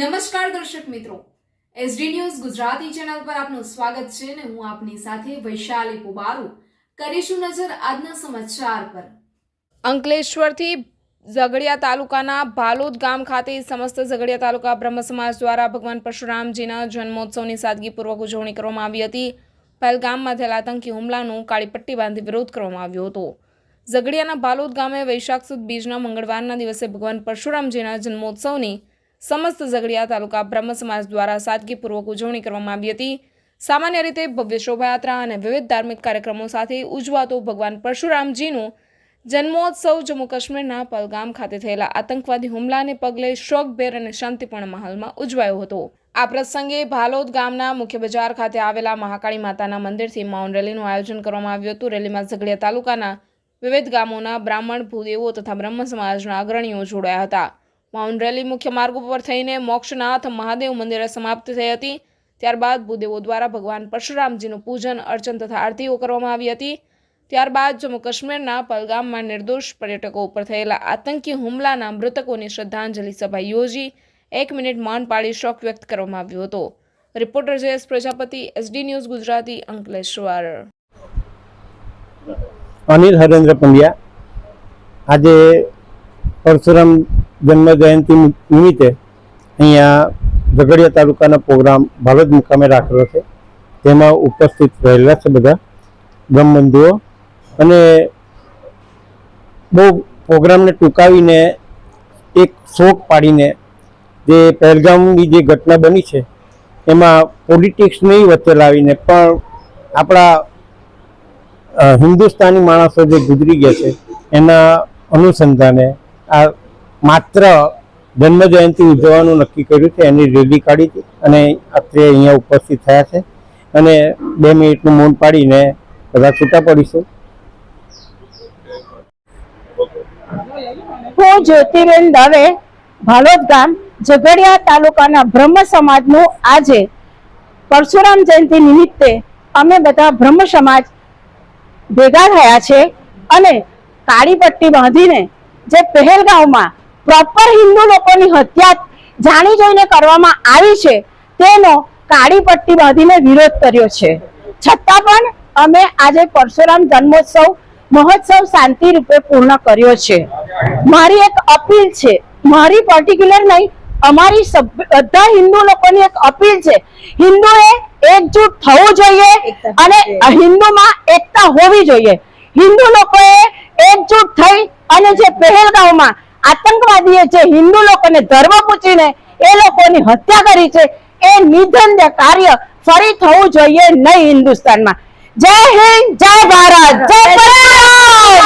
નમસ્કાર દર્શક મિત્રો, એસડી ન્યૂઝ ગુજરાતી ચેનલ પર આપનું સ્વાગત છે ને હું આપની સાથે વૈશાલી પોબારુ કરીશું નજર આજના સમાચાર પર। અંકલેશ્વરથી ઝઘડિયા તાલુકાના ભાલોદ ગામ ખાતે સમસ્ત ઝઘડિયા તાલુકા બ્રહ્મ સમાજ દ્વારા ભગવાન પરશુરામજીના જન્મોત્સવની સાદગીપૂર્વક ઉજવણી કરવામાં આવી હતી। પહેલગામમાં થયેલા આતંકી હુમલાનો કાળી પટ્ટી બાંધી વિરોધ કરવામાં આવ્યો હતો। ઝઘડિયાના ભાલોદ ગામે વૈશાખ સુદ બીજના મંગળવારના દિવસે ભગવાન પરશુરામજીના જન્મોત્સવની समस्त ઝઘડિયા તાલુકા બ્રહ્મ સમાજ દ્વારા સાદગીપૂર્વક ઉજવણી કરવામાં આવી હતી। સામાન્ય રીતે ભવ્ય શોભાયાત્રા અને વિવિધ ધાર્મિક કાર્યક્રમો સાથે ઉજવાતો ભગવાન પરશુરામજીનો જન્મોત્સવ જમ્મુ કાશ્મીરના પહેલગામ ખાતે થયેલા આતંકવાદી હુમલાને પગલે શોકભેર અને શાંતિપૂર્ણ માહોલમાં ઉજવાયો હતો। આ પ્રસંગે ભાલોદ ગામના મુખ્ય બજાર ખાતે આવેલા મહાકાળી માતાના મંદિરથી મૌન રેલીનું આયોજન કરવામાં આવ્યું હતું। રેલીમાં ઝઘડિયા તાલુકાના વિવિધ ગામોના બ્રાહ્મણ, ભૂદેવો તથા બ્રહ્મ સમાજના અગ્રણીઓ જોડાયા હતા। મૌન રેલી મુખ્ય માર્ગ ઉપર થઈને મોક્ષનાથ મહાદેવ મંદિરે સમાપ્ત થઈ હતી। ત્યારબાદ ભૂદેવો દ્વારા ભગવાન પરશુરામજીનું પૂજન અર્ચન તથા આરતીઓ કરવામાં આવી હતી। ત્યારબાદ જમ્મુ કાશ્મીરના પહેલગામમાં નિર્દોષ પર્યટકો ઉપર થયેલા આતંકી હુમલાના મૃતકોની શ્રદ્ધાંજલિ સભા યોજી 1 મિનિટ મૌન પાળી શોક વ્યક્ત કરવામાં આવ્યો હતો। Reporter Jayesh Prajapati, SD news Gujarati, Ankleshwar. Anil Harendra Pandya. આજે પરશુરામ જન્મ જયંતિ નિમિત્તે અહીંયા ઝઘડિયા તાલુકાના પ્રોગ્રામ ભાલોદ મુકામે રાખેલો છે। તેમાં ઉપસ્થિત રહેલા છે બધા બ્રહ્મબંધુઓ અને બહુ પ્રોગ્રામને ટૂંકાવીને એક શોક પાડીને જે પહેલગામની જે ઘટના બની છે એમાં પોલિટિક્સ નહીં વચ્ચે લાવીને પણ આપણા હિન્દુસ્તાની માણસો જે ગુજરી ગયા છે એના અનુસંધાને આ માત્ર જન્મ જયંતિ ઉજવવાનું નક્કી કર્યું છે। એની રેલી કાઢી હતી અને અત્યારે અહીંયા ઉપસ્થિત થયા છે અને 2 મિનિટનું મૌન પાડીને બધા છૂટા પડીશું। હું જ્યોતિબેન દવે, ભાલોદ ગામ ઝઘડિયા તાલુકાના બ્રહ્મ સમાજનું આજે પરશુરામ જયંતિ નિમિત્તે અમે બધા બ્રહ્મ સમાજ ભેગા થયા છે અને કાળી પટ્ટી બાંધીને જે પહેલગામમાં પ્રોપર હિન્દુ લોકોની હત્યા જાણી જોઈને કરવામાં આવી છે તેનો કાળી પટ્ટી બાંધીને વિરોધ કર્યો છે। છતાં પણ અમે આજે પરશુરામ જન્મોત્સવ મહોત્સવ શાંતિ રૂપે પૂર્ણ કર્યો છે। મારી એક અપીલ છે, મારી પર્ટિક્યુલર નહીં, અમારી બધા હિન્દુ લોકોની એક અપીલ છે, હિન્દુએ એકજૂટ થવું જોઈએ અને હિન્દુમાં એકતા હોવી જોઈએ। હિન્દુ લોકોએ એકજૂટ થઈ અને જે પહેલગામમાં આતંકવાદીએ જે હિન્દુ લોકોને ધર્મ પૂછીને એ લોકોની હત્યા કરી છે એ નિધન કાર્ય ફરી થવું જોઈએ નહીં હિન્દુસ્તાનમાં। જય હિન્દ, જય ભારત, જય પરશુરામ।